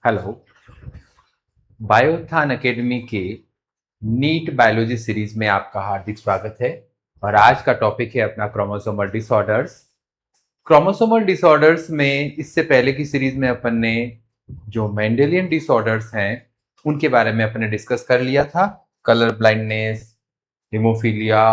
Hello. बायोथान academy के NEET biology series में आपका हार्दिक स्वागत है। और आज का टॉपिक है अपना क्रोमोसोमल डिसऑर्डर्स। क्रोमोसोमल डिसऑर्डर्स में इससे पहले की सीरीज में अपन ने जो मेंडेलियन डिसऑर्डर्स हैं उनके बारे में अपन ने डिस्कस कर लिया था। Colour blindness, haemophilia,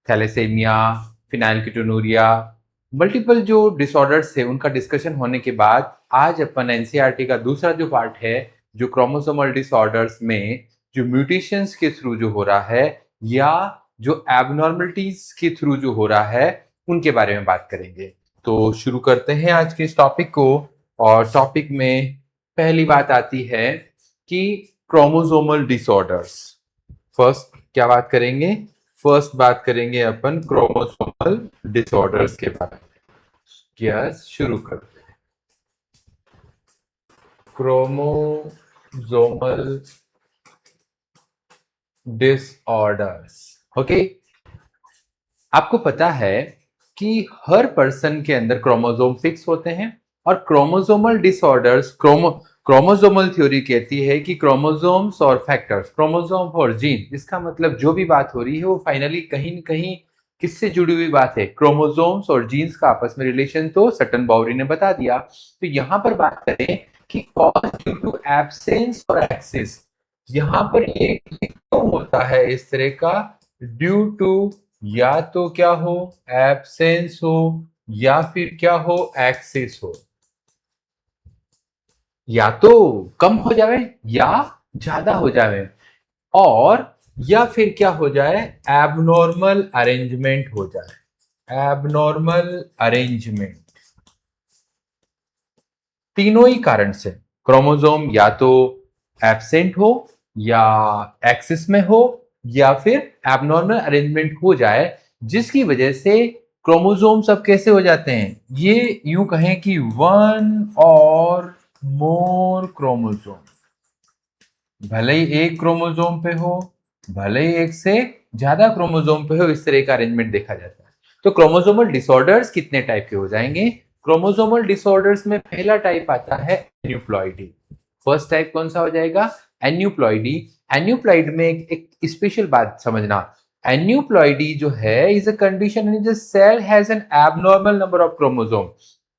thalassaemia, phenylketonuria, multiple जो डिसऑर्डर्स थे उनका डिस्कशन होने के बाद आज अपन एनसीईआरटी का दूसरा जो पार्ट है, जो क्रोमोसोमल डिसऑर्डर्स में जो म्यूटेशंस के थ्रू जो हो रहा है या जो एबनॉर्मलिटीज के थ्रू जो हो रहा है उनके बारे में बात करेंगे। तो शुरू करते हैं आज के इस टॉपिक को। और टॉपिक में पहली बात आती है कि क्रोमोसोमल डिसऑर्डर्स। फर्स्ट क्या बात करेंगे? फर्स्ट बात करेंगे अपन क्रोमोसोमल डिसऑर्डर्स के बारे में। यस, शुरू करते हैं। Chromosomal disorders. ओके, आपको पता है कि हर पर्सन के अंदर क्रोमोसोम फिक्स होते हैं और क्रोमोसोमल डिसऑर्डर्स क्रोमोसोमल थ्योरी कहती है कि क्रोमोसोम्स और फैक्टर्स, क्रोमोसोम और जीन, इसका मतलब जो भी बात हो रही है वो फाइनली कहीं न कहीं किससे जुड़ी हुई बात है? क्रोमोसोम्स और जीन्स का आपस में रिलेशन तो सटन बाउरी ने बता दिया। तो यहां पर बात करें कि कॉज ड्यू टू एब्सेंस और एक्सिस, यहां पर ये क्यों होता है इस तरह का? ड्यू टू या तो क्या हो, एब्सेंस हो, या फिर क्या हो, एक्सिस हो। या तो कम हो जाए या ज्यादा हो जाए, और या फिर क्या हो जाए, एबनॉर्मल अरेंजमेंट हो जाए। एबनॉर्मल अरेंजमेंट, तीनों ही कारण से क्रोमोसोम या तो एब्सेंट हो या एक्सिस में हो या फिर एबनॉर्मल अरेंजमेंट हो जाए, जिसकी वजह से क्रोमोसोम सब कैसे हो जाते हैं? ये यूं कहें कि वन और मोर क्रोमोसोम, भले ही एक क्रोमोसोम पे हो, भले ही एक से ज्यादा क्रोमोसोम पे हो, इस तरह का अरेंजमेंट देखा जाता है। तो क्रोमोसोमल डिसऑर्डर्स कितने टाइप के हो जाएंगे? क्रोमोसोमल डिसऑर्डर्स में पहला टाइप आता है एन्यूप्लॉइडी। फर्स्ट टाइप कौन सा हो जाएगा? एन्यूप्लॉइडी। एन्यूप्लॉइड में एक स्पेशल बात समझना। एन्यूप्लॉइडी जो है is a condition in the cell has an abnormal number of chromosome.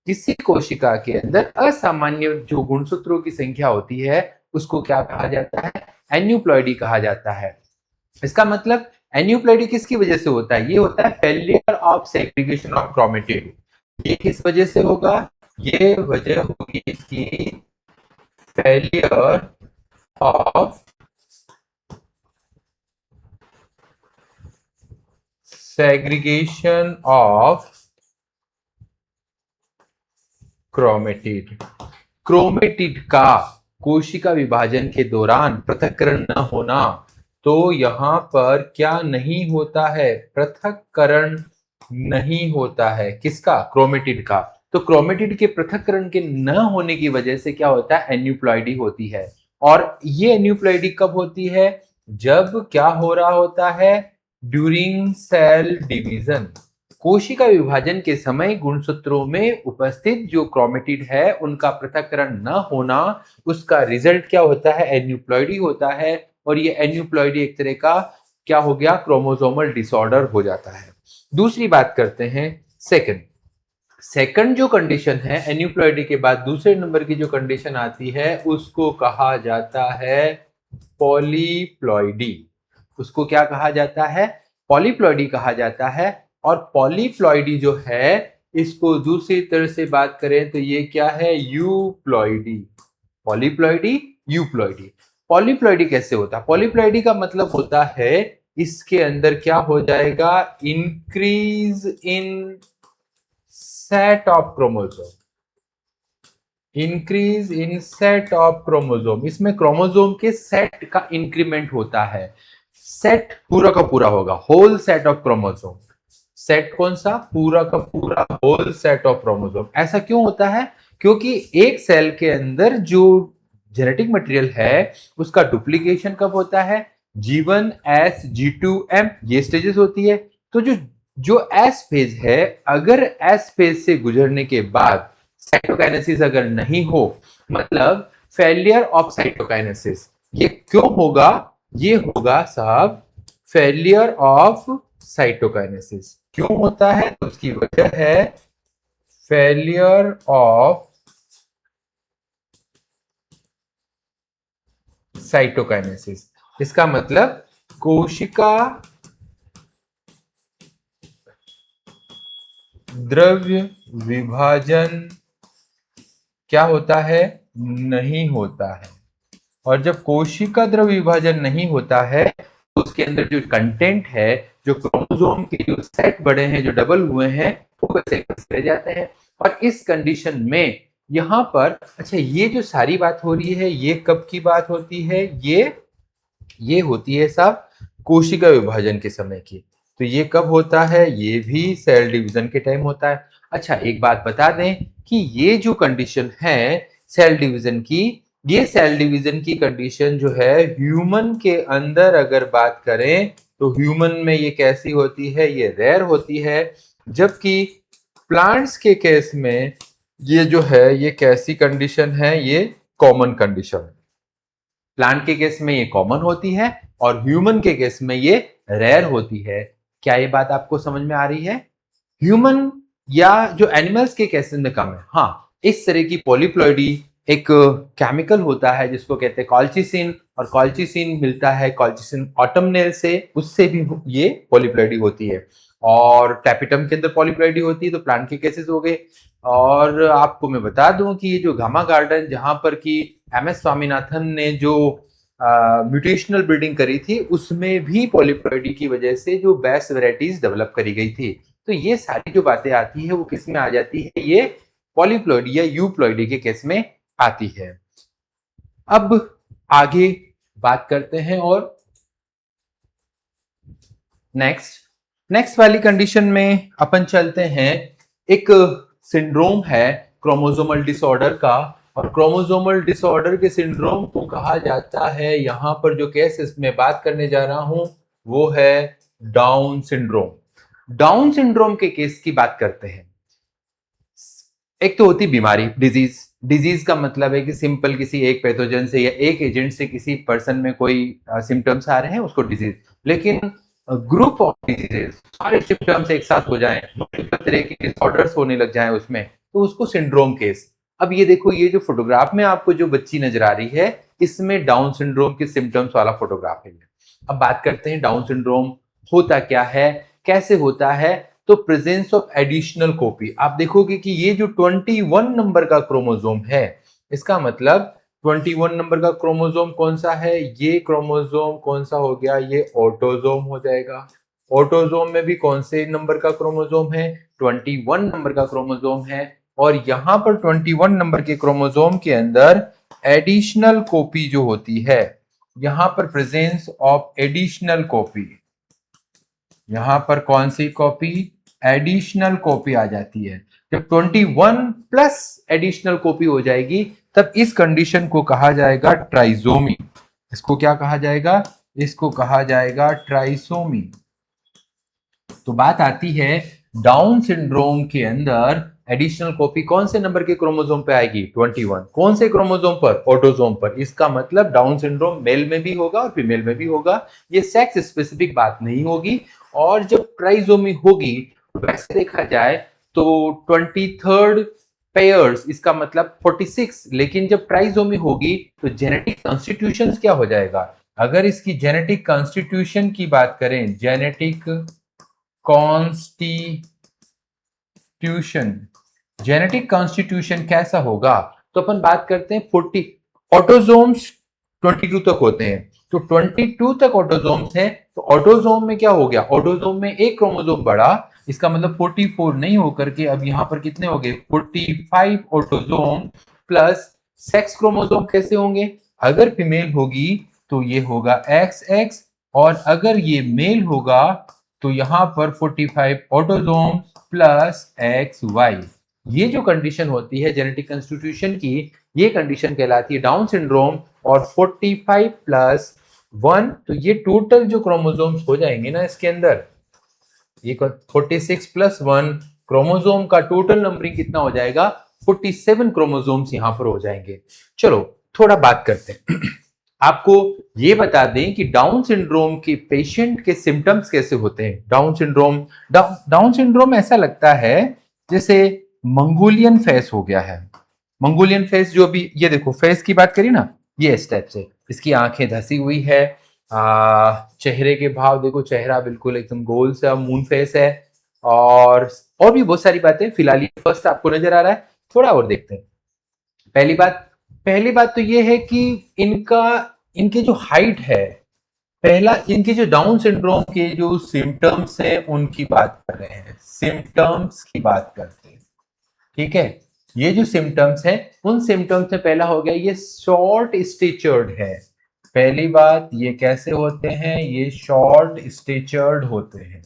किसी कोशिका के अंदर असामान्य जो गुणसूत्रों की संख्या होती है उसको क्या कहा जाता है? एन्यूप्लॉइडी कहा जाता है। इसका मतलब एन्यूप्लॉइडी किसकी वजह से होता है? ये होता है failure of segregation of chromatid. ये किस वजह से होगा? ये वजह होगी इसकी failure of segregation of chromatid. Chromatid का कोशिका विभाजन के दौरान पृथक्करण न होना। तो यहां पर क्या नहीं होता है? पृथक्करण नहीं होता है। किसका? क्रोमेटिड का। तो क्रोमेटिड के पृथक्करण के न होने की वजह से क्या होता है? एन्यूप्लॉइडी होती है। और ये एन्यूप्लॉइडी कब होती है? जब क्या हो रहा होता है? During cell division. कोशिका विभाजन के समय गुणसूत्रों में उपस्थित जो क्रोमेटिड है उनका पृथक्करण न होना, उसका रिजल्ट क्या होता है? एन्यूप्लॉइडी होता है। और ये एन्यूप्लॉइडी एक तरह का क्या हो गया? क्रोमोसोमल डिसऑर्डर हो जाता है। दूसरी बात करते हैं सेकंड। सेकंड जो कंडीशन है एन्यूप्लॉइडी के बाद दूसरे नंबर की जो कंडीशन आती है उसको कहा जाता है पॉलीप्लॉइडी। उसको क्या कहा जाता है? पॉलीप्लॉइडी कहा जाता है। और पॉलीप्लॉइडी जो है इसको दूसरी तरह से बात करें तो ये क्या है? यूप्लॉइडी। Polyploidy, euploidy. पॉलीप्लॉइडी कैसे होता है? पॉलीप्लॉइडी का मतलब होता है इसके अंदर क्या हो जाएगा? Increase in set of chromosome. Increase in set of chromosome, इसमें क्रोमोसोम के सेट का इंक्रीमेंट होता है। सेट पूरा का पूरा होगा, whole set of chromosome. Set कौन सा? पूरा का पूरा होल सेट ऑफ क्रोमोसोम। ऐसा क्यों होता है? क्योंकि एक सेल के अंदर जो जेनेटिक मटेरियल है उसका डुप्लीकेशन कब होता है? G1S G2M, ये स्टेजेस होती है। तो जो जो एस फेज है, अगर एस फेज से गुजरने के बाद साइटोकाइनेसिस अगर नहीं हो, मतलब फेलियर ऑफ साइटोकाइनेसिस। ये क्यों होगा? ये होगा साहब फेलियर ऑफ साइटोकाइनेसिस। क्यों होता है? तो उसकी वजह है फेलियर ऑफ साइटोकाइनेसिस। इसका मतलब कोशिका द्रव्य विभाजन क्या होता है? नहीं होता है। और जब कोशिका द्रव्य विभाजन नहीं होता है तो उसके अंदर जो कंटेंट है, जो क्रोमोसोम के जो सेट बड़े हैं, जो डबल हुए हैं, वो वैसे रह जाते हैं। और इस कंडीशन में यहां पर, अच्छा, ये जो सारी बात हो रही है ये कब की बात होती है? ये होती है साहब कोशिका विभाजन के समय की। तो ये कब होता है? ये भी सेल डिवीजन के टाइम होता है। अच्छा, एक बात बता दें कि ये जो कंडीशन है सेल डिवीजन की, ये सेल डिवीजन की कंडीशन जो है ह्यूमन के अंदर अगर बात करें तो ह्यूमन में ये कैसी होती है? ये रेयर होती है। जबकि प्लांट्स के केस में ये जो है ये कैसी कंडीशन है? ये कॉमन कंडीशन है। प्लांट के केस में ये कॉमन होती है और ह्यूमन के केस में ये रेयर होती है। क्या ये बात आपको समझ में आ रही है? ह्यूमन या जो एनिमल्स के केसेस में कम है। हाँ, इस तरह की पॉलीप्लॉइडी एक केमिकल होता है जिसको कहते हैं कॉल्चिसिन, और कॉल्चिसिन मिलता है कॉल्चिसिन ऑटमनेल से, उससे भी ये पॉलीप्लॉइडी होती है। और टैपिटम के अंदर पॉलीप्लॉइडी होती है। तो प्लांट के केसेस हो गए। और आपको मैं बता दूं कि ये जो गामा गार्डन जहां पर कि एम.एस. स्वामीनाथन ने जो म्यूटेशनल ब्रीडिंग करी थी, उसमें भी पॉलीप्लॉइडी की वजह से जो बेस्ट वेराइटीज डेवलप करी गई थी। तो ये सारी जो बातें आती है वो किस में आ जाती है? ये पॉलीप्लॉइडी या यूप्लॉइडी के केस में आती है। अब आगे बात करते हैं और नेक्स्ट वाली कंडीशन में अपन चलते हैं। एक सिंड्रोम है क्रोमोसोमल डिसऑर्डर का, और क्रोमोसोमल डिसऑर्डर के सिंड्रोम को कहा जाता है, यहां पर जो केस में बात करने जा रहा हूं वो है डाउन सिंड्रोम। डाउन सिंड्रोम के केस की बात करते हैं। एक तो होती बीमारी, डिजीज का मतलब है कि सिंपल किसी एक पैथोजन से या एक एजेंट से किसी पर्सन में कोई सिम्टम्स आ रहे हैं, उसको डिजीज। लेकिन ग्रुप ऑफ डिजीजेस, सारे सिम्टम्स एक साथ हो जाएं, तरह के डिसऑर्डर्स होने लग जाएं उसमें, तो उसको सिंड्रोम केस। अब ये देखो, ये जो फोटोग्राफ में आपको जो बच्ची नजर आ रही है, इसमें डाउन सिंड्रोम के सिम्टम्स वाला फोटोग्राफ है। अब बात करते हैं डाउन सिंड्रोम होता क्या है, कैसे होता है। तो प्रेजेंस ऑफ एडिशनल कॉपी, आप देखोगे कि ये जो 21 नंबर का क्रोमोसोम है, इसका मतलब 21 नंबर का क्रोमोसोम कौन सा है? ये क्रोमोसोम कौन सा हो गया? ये ऑटोसोम हो जाएगा। ऑटोसोम में भी कौन से नंबर का क्रोमोसोम है? 21 नंबर का क्रोमोसोम है। और यहां पर 21 नंबर के क्रोमोसोम के अंदर एडिशनल कॉपी जो होती है, यहां पर प्रेजेंस ऑफ एडिशनल कॉपी, यहां पर कौन सी कॉपी? एडिशनल कॉपी आ जाती है। जब 21 प्लस एडिशनल कॉपी हो जाएगी तब इस कंडीशन को कहा जाएगा ट्राइसोमी। इसको क्या कहा जाएगा? इसको कहा जाएगा ट्राइसोमी। तो बात आती है डाउन सिंड्रोम के अंदर एडिशनल कॉपी कौन से नंबर के क्रोमोसोम पे आएगी? 21। कौन से क्रोमोसोम पर? ऑटोसोम पर। इसका मतलब डाउन सिंड्रोम मेल में भी होगा और फीमेल में भी होगा। ये सेक्स स्पेसिफिक बात नहीं होगी। और जब ट्राइसोमी होगी, वैसे देखा जाए तो 23rd पेयर्स, इसका मतलब 46। लेकिन जब ट्राइसोमी होगी तो जेनेटिक कॉन्स्टिट्यूशन क्या हो जाएगा? अगर इसकी जेनेटिक कॉन्स्टिट्यूशन की बात करें, जेनेटिक कॉन्स्टिट्यूशन, जेनेटिक कॉन्स्टिट्यूशन कैसा होगा? तो अपन बात करते हैं 40 ऑटोसोम्स 22 तक होते हैं। तो 22 तक ऑटोसोम्स हैं। तो ऑटोसोम में क्या हो गया? ऑटोसोम में एक क्रोमोसोम बढ़ा, इसका मतलब 44 नहीं होकर के अब यहां पर कितने हो गए? 45 ऑटोसोम प्लस सेक्स क्रोमोसोम कैसे होंगे? अगर फीमेल होगी तो ये होगा XX, और अगर ये मेल होगा तो यहां पर 45 ऑटोसोम प्लस XY। ये जो कंडीशन होती है जेनेटिक कॉन्स्टिट्यूशन की, ये कंडीशन कहलाती है डाउन सिंड्रोम। और 45 प्लस 1, तो ये टोटल जो क्रोमोसोम्स हो जाएंगे ना इसके अंदर, ये 46 प्लस 1 क्रोमोसोम का टोटल नंबरिंग कितना हो जाएगा? 47 क्रोमोसोम्स यहां पर हो जाएंगे। चलो, थोड़ा बात करते हैं। आपको ये बता दें कि डाउन सिंड्रोम के पेशेंट के सिम्टम्स कैसे होते हैं। डाउन सिंड्रोम ऐसा लगता है जैसे मंगोलियन फेस हो गया है। मंगोलियन फेस जो भी, ये देखो फेस की बात करी ना, ये इस टाइप से, इसकी आंखें धसी हुई है, चेहरे के भाव देखो, चेहरा बिल्कुल एकदम गोल सा मून फेस है, और भी बहुत सारी बातें। फिलहाल ये फर्स्ट आपको नजर आ रहा है, थोड़ा और देखते हैं। पहली बात तो ये है कि इनके जो हाइट है, पहला इनके जो डाउन सिंड्रोम के जो सिम्टम्स हैं उनकी बात कर रहे हैं, सिम्टम्स की बात करते हैं, ठीक है। ये जो सिम्टम्स है, उन सिम्टम्स में पहला हो गया, ये शॉर्ट स्टेचर्ड है। पहली बात, ये कैसे होते हैं, ये शॉर्ट स्टेचर्ड होते हैं।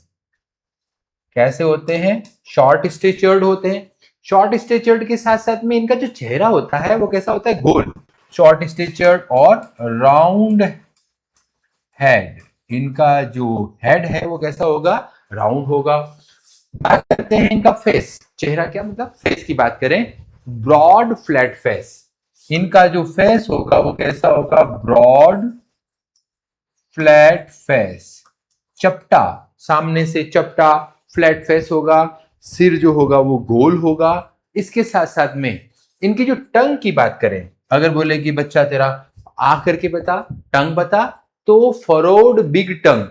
कैसे होते हैं? शॉर्ट स्टेचर्ड होते हैं। शॉर्ट स्टेचर्ड के साथ साथ में इनका जो चेहरा होता है वो कैसा होता है? गोल। शॉर्ट स्टेचर्ड और राउंड हेड। इनका जो हेड है वो कैसा होगा? राउंड होगा। बात करते हैं इनका फेस, चेहरा क्या मतलब फेस की बात करें, ब्रॉड फ्लैट फेस। इनका जो फेस होगा वो कैसा होगा? ब्रॉड फ्लैट फेस, चपटा, सामने से चपटा फ्लैट फेस होगा। सिर जो होगा वो गोल होगा। इसके साथ साथ में इनकी जो टंग की बात करें, अगर बोले कि बच्चा तेरा आ करके बता, टंग बता, तो फरोड बिग टंग।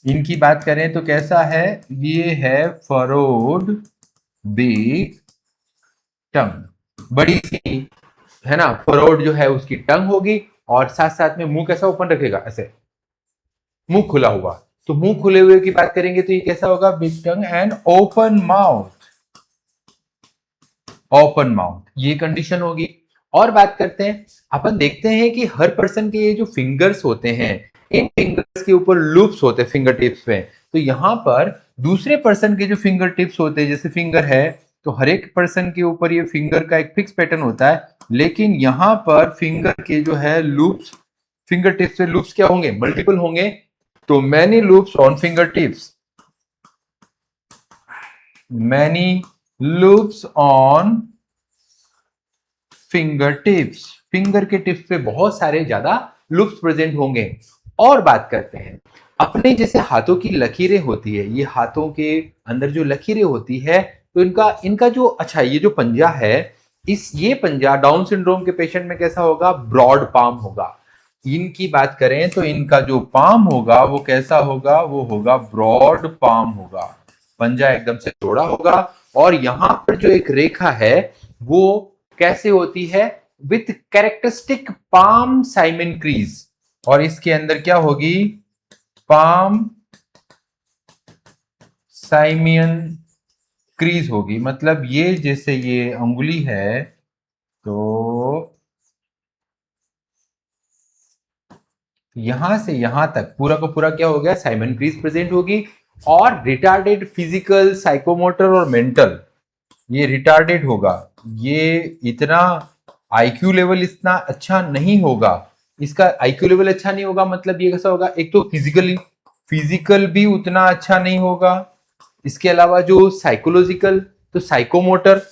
इनकी बात करें तो कैसा है? ये है फरोड बिग टंग, बड़ी सी है ना, फरोड जो है उसकी टंग होगी, और साथ साथ में मुंह कैसा ओपन रखेगा? ऐसे मुंह खुला हुआ। तो मुंह खुले हुए की बात करेंगे तो ये कैसा होगा? Big tongue and open mouth. Open mouth, ये कंडीशन होगी। और बात करते हैं, अपन देखते हैं कि हर पर्सन के ये जो फिंगर्स होते हैं, इन फिंगर्स के ऊपर लूप्स होते हैं फिंगर टिप्स पे। तो यहां पर दूसरे पर्सन के जो फिंगर टिप्स होते हैं, जैसे फिंगर है, तो हर एक पर्सन के ऊपर ये फिंगर का एक फिक्स पैटर्न होता है, लेकिन यहां पर फिंगर के जो है लूप्स, फिंगर टिप्स से लूप्स क्या होंगे? मल्टीपल होंगे। तो many loops on finger tips, many loops on finger tips, finger के टिप्स पे बहुत सारे ज्यादा लूप्स प्रेजेंट होंगे। और बात करते हैं, अपने जैसे हाथों की लकीरें होती है, ये हाथों के अंदर जो लकीरें होती है, तो इनका इनका जो, अच्छा ये जो पंजा है, ये पंजा डाउन सिंड्रोम के पेशेंट में कैसा होगा? ब्रॉड पाम होगा। इनकी बात करें तो इनका जो पाम होगा वो कैसा होगा? वो होगा ब्रॉड पाम होगा, पंजा एकदम से चौड़ा होगा। और यहां पर जो एक रेखा है वो कैसे होती है? With characteristic palm Simon crease, और इसके अंदर क्या होगी? पाम साइमियन क्रीज होगी। मतलब ये जैसे ये अंगुली है, तो यहां से यहां तक पूरा का पूरा क्या हो गया? साइमन क्रीज प्रेजेंट होगी। और रिटार्डेड फिजिकल, साइकोमोटर और मेंटल, ये रिटार्डेड होगा। ये इतना आईक्यू लेवल इतना अच्छा नहीं होगा। इसका आईक्यू लेवल अच्छा नहीं होगा मतलब ये कैसा होगा? एक तो फिजिकल भी उतना अच्छा नहीं होगा। इसके अलावा जो साइकोलॉजिकल, तो साइकोमोटर,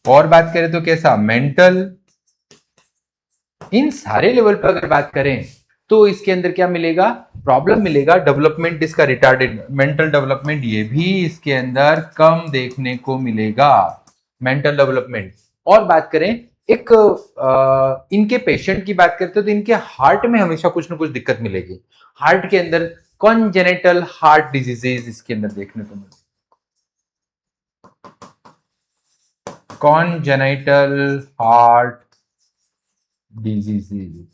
और बात करें तो कैसा? मेंटल। इन सारे लेवल पर अगर बात करें तो इसके अंदर क्या मिलेगा? प्रॉब्लम मिलेगा। डेवलपमेंट इसका रिटार्डेड, मेंटल डेवलपमेंट ये भी इसके अंदर कम देखने को मिलेगा, मेंटल डेवलपमेंट। और बात करें एक इनके पेशेंट की बात करते हैं तो इनके हार्ट में हमेशा कुछ ना कुछ दिक्कत मिलेगी। हार्ट के अंदर कॉन्जेनिटल हार्ट डिजीजेज इसके अंदर देखने को मिलेगी, कॉन्जेनिटल हार्ट डिजीजेज,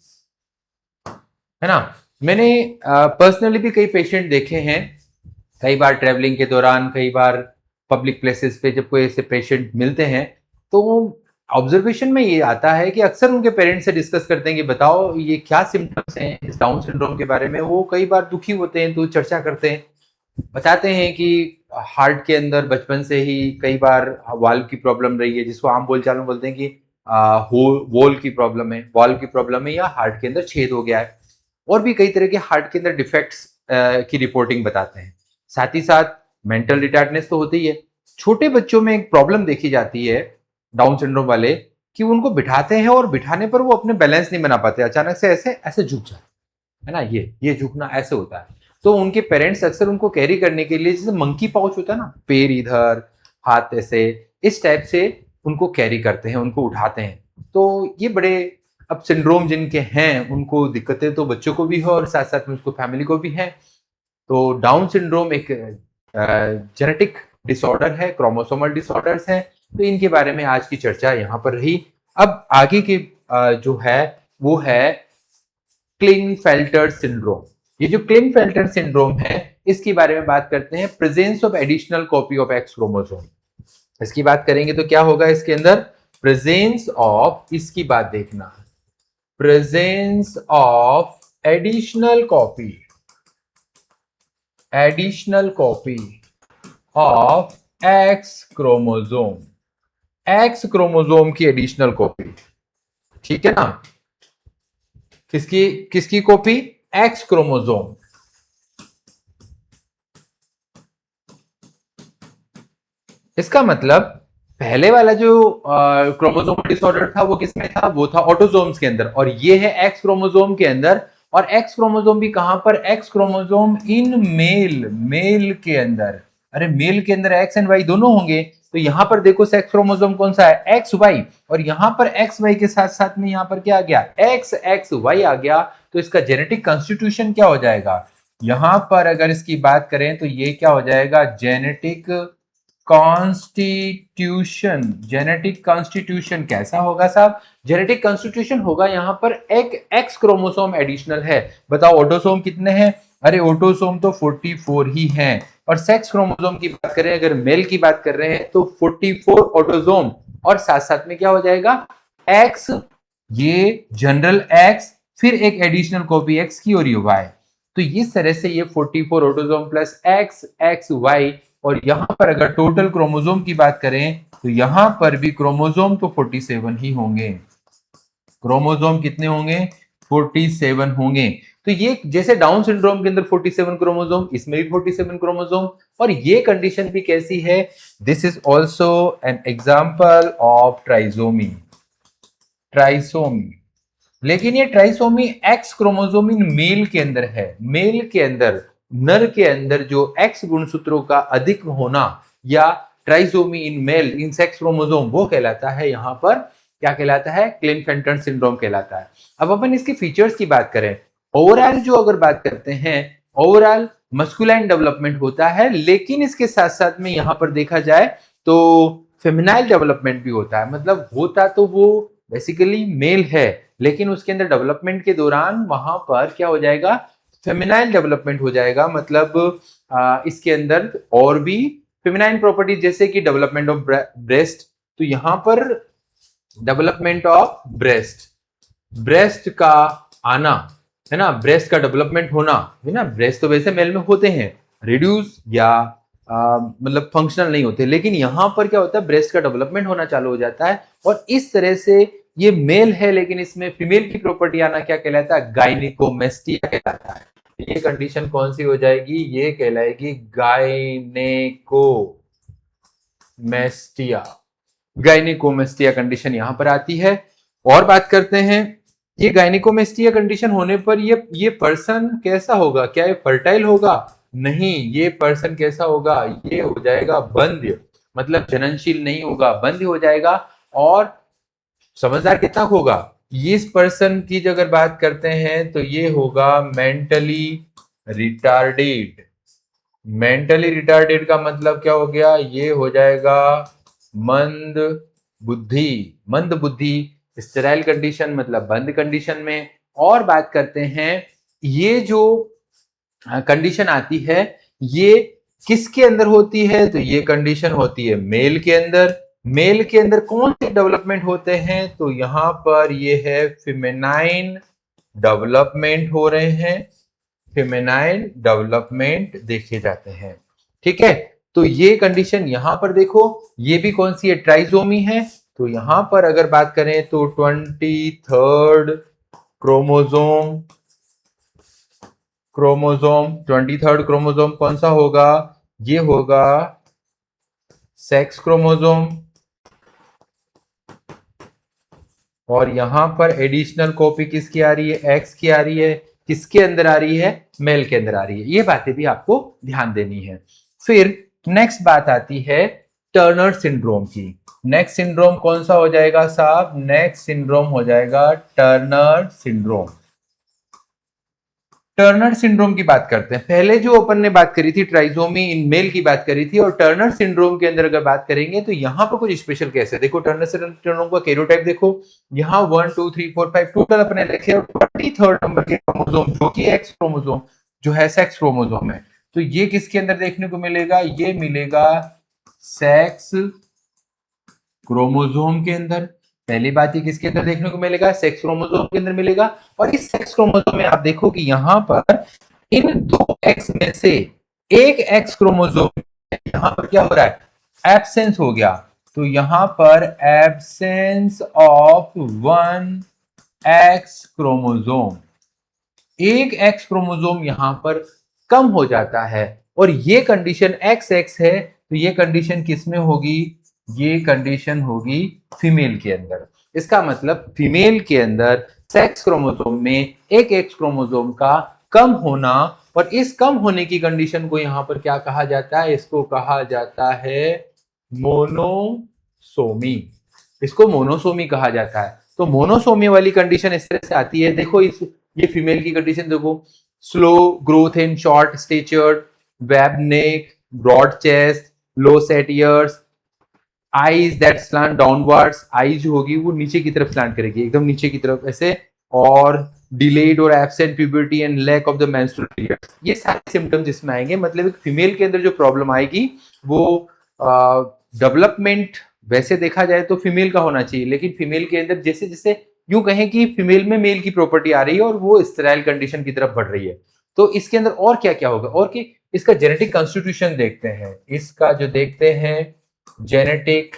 है ना। मैंने पर्सनली भी कई पेशेंट देखे हैं, कई बार ट्रेवलिंग के दौरान, कई बार पब्लिक प्लेसेस पे जब कोई ऐसे पेशेंट मिलते हैं, तो ऑब्जर्वेशन में ये आता है कि अक्सर उनके पेरेंट्स से डिस्कस करते हैं कि बताओ ये क्या सिम्टम्स हैं इस डाउन सिंड्रोम के बारे में। वो कई बार दुखी होते हैं तो चर्चा करते हैं, बताते हैं कि हार्ट के अंदर बचपन से ही कई बार वाल्व की प्रॉब्लम रही है, जिसको आम बोलचाल में बोलते हैं कि वॉल की प्रॉब्लम है, वाल्व की प्रॉब्लम है, या हार्ट के अंदर छेद हो गया है। और भी कई तरह के हार्ट के अंदर डिफेक्ट्स की रिपोर्टिंग बताते हैं। साथ ही साथ मेंटल रिटार्डनेस तो होती ही है। छोटे बच्चों में एक प्रॉब्लम देखी जाती है डाउन सिंड्रोम वाले, कि उनको बिठाते हैं और बिठाने पर वो अपने बैलेंस नहीं बना पाते, अचानक से ऐसे ऐसे झुक जाते है ना, ये झुकना ऐसे होता है। तो उनके पेरेंट्स अक्सर उनको कैरी करने के लिए, जैसे मंकी पाउच होता है ना, पैर इधर हाथ ऐसे, इस टाइप से उनको कैरी करते हैं, उनको उठाते हैं। तो ये बड़े, अब सिंड्रोम जिनके हैं उनको दिक्कतें तो बच्चों को भी हो और साथ साथ में उसको फैमिली को भी है। तो डाउन सिंड्रोम एक जेनेटिक डिसऑर्डर है, क्रोमोसोमल डिसऑर्डर्स हैं। तो इनके बारे में आज की चर्चा यहाँ पर रही। अब आगे की जो है वो है क्लिनफेल्टर सिंड्रोम। ये जो क्लिनफेल्टर सिंड्रोम है इसके बारे में बात करते हैं, presence of additional copy of x chromosome. इसकी बात करेंगे तो क्या होगा इसके अंदर, प्रेजेंस ऑफ, इसकी बात देखना, presence of additional copy of x chromosome, x chromosome की एडिशनल कॉपी, ठीक है ना। किसकी किसकी कॉपी, एक्स क्रोमोसोम। इसका मतलब पहले वाला जो क्रोमोसोम डिसऑर्डर था वो किसमें था, वो था ऑटोसोम्स के अंदर, और ये है एक्स क्रोमोसोम के अंदर। और एक्स क्रोमोसोम भी कहां पर, X chromosome in male, male के अंदर। अरे मेल के अंदर एक्स एंड वाई दोनों होंगे, तो यहां पर देखो सेक्स क्रोमोसोम कौन सा है, एक्स वाई, और यहां पर एक्स वाई के साथ साथ में यहां पर क्या आ गया, एक्स एक्स वाई आ गया। तो इसका जेनेटिक कॉन्स्टिट्यूशन क्या हो जाएगा, यहां पर अगर इसकी बात करें तो ये क्या हो जाएगा, जेनेटिक कॉन्स्टिट्यूशन। जेनेटिक कॉन्स्टिट्यूशन कैसा होगा साहब, जेनेटिक कॉन्स्टिट्यूशन होगा यहां पर एक एक्स क्रोमोसोम एडिशनल है। बताओ ऑटोसोम कितने हैं, अरे ऑटोसोम तो 44 ही हैं। और सेक्स क्रोमोसोम की बात करें, अगर मेल की बात कर रहे हैं तो 44 ऑटोसोम, और साथ साथ में क्या हो जाएगा, एक्स, ये जनरल एक्स, फिर एक एडिशनल कॉपी एक्स की और ये वाई। तो इस तरह से ये 44 autosome plus X X Y, और यहां पर अगर टोटल क्रोमोसोम की बात करें तो यहां पर भी क्रोमोसोम तो 47 ही होंगे। क्रोमोसोम कितने होंगे, 47 होंगे। तो ये जैसे डाउन सिंड्रोम के अंदर 47 क्रोमोसोम, इसमें भी 47 क्रोमोसोम। और ये कंडीशन भी कैसी है, this is also an example of trisomy, trisomy. लेकिन ये trisomy X chromosome in male के अंदर है, मेल के अंदर, नर के अंदर जो एक्स गुणसूत्रों का अधिक होना, या trisomy in male in sex chromosome, वो कहलाता है यहां पर क्या कहलाता है, क्लिनफेल्टर सिंड्रोम कहलाता है। अब अपन इसके फीचर्स की बात करें, ओवरऑल जो अगर बात करते हैं, ओवरऑल मस्कुलाइन डेवलपमेंट होता है, लेकिन इसके साथ साथ में यहां पर देखा जाए तो फेमिनाइल डेवलपमेंट भी होता है। मतलब होता तो वो बेसिकली मेल है, लेकिन उसके अंदर डेवलपमेंट के दौरान वहां पर क्या हो जाएगा, फेमिनाइल डेवलपमेंट हो जाएगा। मतलब इसके अंदर और भी फेमिनाइन प्रॉपर्टीज, जैसे कि डेवलपमेंट ऑफ ब्रेस्ट, तो यहां पर डेवलपमेंट ऑफ ब्रेस्ट, ब्रेस्ट का आना है ना, ब्रेस्ट का डेवलपमेंट होना है ना। ब्रेस्ट तो वैसे मेल में होते हैं, रिड्यूस या मतलब फंक्शनल नहीं होते, लेकिन यहां पर क्या होता है, ब्रेस्ट का डेवलपमेंट होना चालू हो जाता है। और इस तरह से ये मेल है, लेकिन इसमें फीमेल की प्रॉपर्टी आना क्या कहलाता है, गायनिकोमेस्टिया कहलाता है। ये कंडीशन कौन सी हो जाएगी, ये कहलाएगी गायनेकोमेस्टिया, गायनिकोमेस्टिया कंडीशन यहां पर आती है। और बात करते हैं, ये गायनिकोमेस्टिया कंडीशन होने पर ये पर्सन कैसा होगा, क्या ये फर्टाइल होगा, नहीं, ये पर्सन कैसा होगा, ये हो जाएगा बंध्य, मतलब जननशील नहीं होगा, बंध्य हो जाएगा। और समझदार कितना होगा, इस पर्सन की अगर बात करते हैं तो ये होगा मेंटली रिटार्डेड। मेंटली रिटार्डेड का मतलब क्या हो गया, ये हो जाएगा मंद बुद्धि, मंद बुद्धि, स्टेराइल कंडीशन मतलब बंद कंडीशन में। और बात करते हैं, ये जो कंडीशन आती है ये किसके अंदर होती है, तो ये कंडीशन होती है मेल के अंदर। मेल के अंदर कौन से डेवलपमेंट होते हैं, तो यहां पर ये है फेमिनाइन डेवलपमेंट हो रहे हैं, फेमिनाइन डेवलपमेंट देखे जाते हैं, ठीक है। तो ये कंडीशन यहां पर देखो, ये भी कौन सी है, ट्राइसोमी है। तो यहां पर अगर बात करें तो 23rd chromosome, chromosome 23rd chromosome कौन सा होगा, ये होगा सेक्स क्रोमोसोम, और यहां पर एडिशनल कॉपी किसकी आ रही है, एक्स की आ रही है, किसके अंदर आ रही है, मेल के अंदर आ रही है। ये बातें भी आपको ध्यान देनी है। फिर नेक्स्ट बात आती है टर्नर सिंड्रोम की। नेक्स्ट सिंड्रोम कौन सा हो जाएगा साहब, नेक्स्ट सिंड्रोम हो जाएगा टर्नर सिंड्रोम। टर्नर सिंड्रोम की बात करते हैं। पहले जो अपन ने बात करी थी ट्राइसोमी इन मेल की बात करी थी, और टर्नर सिंड्रोम के अंदर अगर बात करेंगे तो यहां पर कुछ स्पेशल केस है। देखो टर्नर सिंड्रोम का कैरियोटाइप देखो, यहाँ 1 2 3 4 5 टोटल अपने लिखे, और 23rd नंबर के क्रोमोसोम जो कि एक्स क्रोमोसोम जो है सेक्स क्रोमोसोम है, तो ये किसके अंदर देखने को मिलेगा, ये मिलेगा सेक्स क्रोमोसोम के अंदर। पहली बात ये किसके अंदर देखने को मिलेगा, सेक्स क्रोमोसोम के अंदर मिलेगा। और इस सेक्स क्रोमोसोम में आप देखो कि यहां पर इन दो एक्स में से एक एक्स क्रोमोसोम यहां पर क्या हो रहा है, एब्सेंस हो गया। तो यहां पर absence of one x chromosome, एक एक्स क्रोमोसोम यहां पर कम हो जाता है। और ये कंडीशन एक्स एक्स है, तो ये कंडीशन किसमें होगी, ये कंडीशन होगी फीमेल के अंदर। इसका मतलब फीमेल के अंदर सेक्स क्रोमोसोम में एक एक्स क्रोमोसोम का कम होना, और इस कम होने की कंडीशन को यहां पर क्या कहा जाता है, इसको कहा जाता है मोनोसोमी। इसको मोनोसोमी कहा जाता है। तो मोनोसोमी वाली कंडीशन इस तरह से आती है, देखो इस ये फीमेल की कंडीशन देखो, slow growth in short stature, web neck, broad chest, low set ears, eyes that slant downwards, eyes जो होगी वो नीचे की तरफ स्लैंट करेगी, एकदम नीचे की तरफ ऐसे, और डिलेड और absent puberty and lack of the menstrual period, ये सारे सिम्टम्स इसमें आएंगे। मतलब एक फीमेल के अंदर जो प्रॉब्लम आएगी वो डेवलपमेंट वैसे देखा जाए तो फीमेल का होना चाहिए, लेकिन फीमेल के अंदर जैसे जैसे यूं कहें कि फीमेल में मेल की प्रॉपर्टी आ रही है और वो स्टेराइल कंडीशन की तरफ बढ़ रही है। तो इसके अंदर और क्या क्या होगा, और कि इसका जेनेटिक कॉन्स्टिट्यूशन देखते हैं, इसका जो देखते हैं जेनेटिक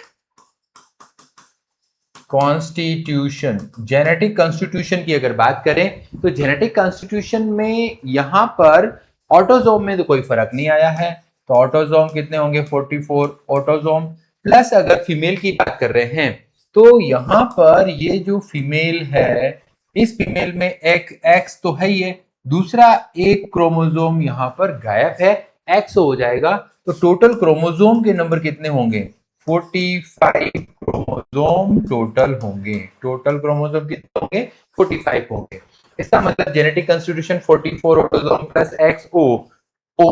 कॉन्स्टिट्यूशन, जेनेटिक कॉन्स्टिट्यूशन की अगर बात करें तो जेनेटिक कॉन्स्टिट्यूशन में यहां पर ऑटोजोम में तो कोई फर्क नहीं आया है। तो ऑटोजोम कितने होंगे, 44 ऑटोजोम। प्लस अगर फीमेल की बात कर रहे हैं तो यहां पर ये जो फीमेल है, इस फीमेल में एक एक्स तो है ही है, दूसरा एक क्रोमोजोम यहां पर गायब है, एक्स हो जाएगा। तो टोटल क्रोमोजोम के नंबर कितने होंगे, 45 क्रोमोसोम टोटल होंगे। टोटल क्रोमोसोम कितने होंगे, 45 होंगे। इसका मतलब genetic constitution 44 autosome plus X O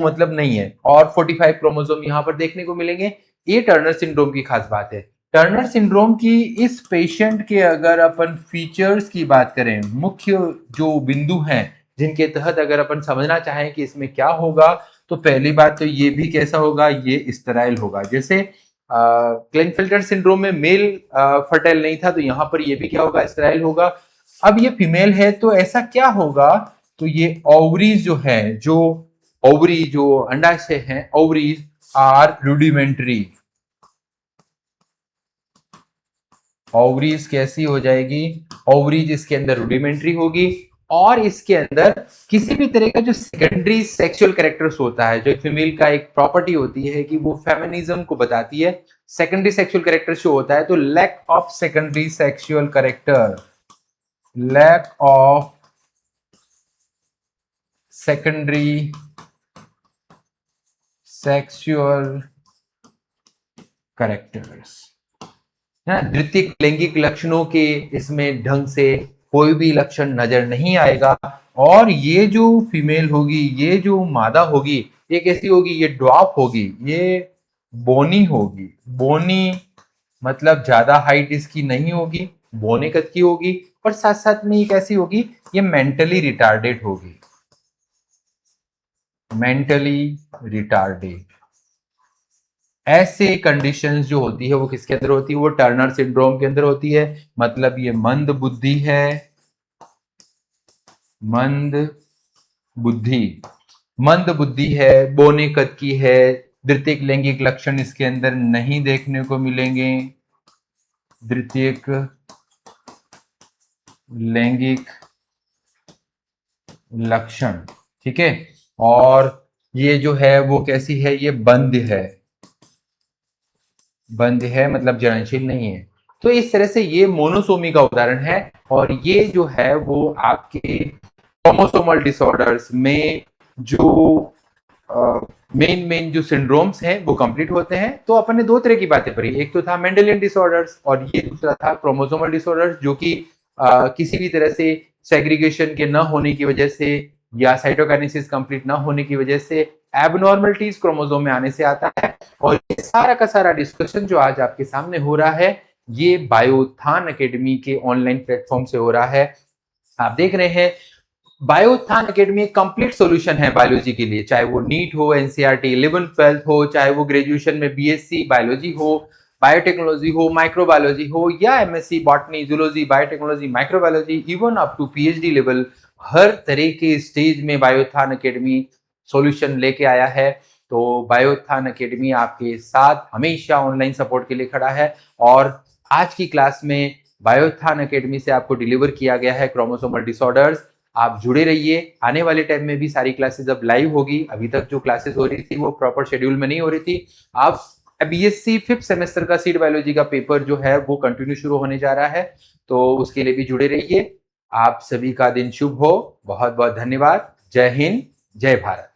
मतलब नहीं है, और 45 क्रोमोसोम यहां पर देखने को मिलेंगे। ये टर्नर सिंड्रोम की खास बात है। टर्नर सिंड्रोम की इस पेशेंट के अगर अपन फीचर्स की बात करें, मुख्य जो बिंदु हैं जिनके तहत अगर अपन समझना चाहें कि इसमें क्या होगा, तो पहली बात तो ये भी कैसा होगा, ये स्टेराइल होगा। जैसे क्लिनफिल्टर सिंड्रोम में मेल फर्टाइल नहीं था, तो यहां पर ये भी क्या होगा, स्टेराइल होगा। अब ये फीमेल है तो ऐसा क्या होगा, तो ये ओवरीज जो है, जो ओवरी जो अंडाशय हैं, ओवरीज आर रूडिमेंट्री। ओवरीज कैसी हो जाएगी, ओवरीज इसके अंदर रूडिमेंट्री होगी, और इसके अंदर किसी भी तरह का जो सेकेंडरी सेक्सुअल कैरेक्टर्स होता है, जो फीमेल का एक प्रॉपर्टी होती है कि वो फेमिनिज्म को बताती है, सेकेंडरी सेक्सुअल कैरेक्टर शो होता है। तो lack of secondary sexual character, lack of secondary sexual characters, द्वितीय लैंगिक लक्षणों के इसमें ढंग से कोई भी लक्षण नजर नहीं आएगा। और ये जो फीमेल होगी, ये जो मादा होगी, ये कैसी होगी, ये ड्वार्फ होगी, ये बोनी होगी। बोनी मतलब ज्यादा हाइट इसकी नहीं होगी, बोने कद की होगी, और साथ साथ में ये कैसी होगी, ये मेंटली रिटार्डेड होगी, मेंटली रिटार्डेड। ऐसे कंडीशंस जो होती है वो किसके अंदर होती है, वो टर्नर सिंड्रोम के अंदर होती है। मतलब ये मंद बुद्धि है, मंद बुद्धि, मंद बुद्धि है, बोने कद की है, द्वितीयक लैंगिक लक्षण इसके अंदर नहीं देखने को मिलेंगे, द्वितीयक लैंगिक लक्षण, ठीक है। और ये जो है वो कैसी है, ये बंद है, बंद है मतलब जननशील नहीं है। तो इस तरह से ये मोनोसोमी का उदाहरण है और ये जो है वो आपके क्रोमोसोमल डिसऑर्डर्स में जो मेन मेन जो सिंड्रोम्स हैं वो कंप्लीट होते हैं। तो अपन ने दो तरह की बातें पढ़ी, एक तो था मेंडेलियन डिसऑर्डर्स और ये दूसरा था क्रोमोसोमल डिसऑर्डर्स, जो कि किसी भी तरह से सेग्रीगेशन के न होने की वजह से या साइटोकाइनेसिस कंप्लीट न होने की वजह से एबनॉर्मलिटीज क्रोमोसोम में आने से आता है। और ये सारा का सारा डिस्कशन जो आज आपके सामने हो रहा है ये बायोथान एकेडमी के ऑनलाइन प्लेटफॉर्म से हो रहा है। आप देख रहे हैं बायोथान एकेडमी एक कंप्लीट सॉल्यूशन है बायोलॉजी के लिए, चाहे वो नीट हो, एनसीईआरटी 11th-12th हो, चाहे वो ग्रेजुएशन में बीएससी बायोलॉजी हो, बायोटेक्नोलॉजी हो, माइक्रोबायोलॉजी हो, या MSc botany, zoology, biotechnology, microbiology, even up to PhD level, हर तरह के स्टेज में बायोथान एकेडमी सॉल्यूशन लेके आया है। तो बायोथान एकेडमी आपके साथ हमेशा ऑनलाइन सपोर्ट के लिए खड़ा है और आज की क्लास में बायोथान एकेडमी से आपको डिलीवर किया गया है क्रोमोसोमल डिसऑर्डर्स। आप जुड़े रहिए, आने वाले टाइम में भी सारी क्लासेस अब लाइव होगी। अभी तक जो क्लासेस हो रही थी वो प्रॉपर शेड्यूल में नहीं हो रही थी। आप बीएससी 5th सेमेस्टर का सीड बायोलॉजी का पेपर जो है वो कंटिन्यू शुरू होने जा रहा है, तो उसके लिए भी जुड़े रहिए। आप सभी का दिन शुभ हो। बहुत बहुत धन्यवाद। जय हिंद, जय भारत।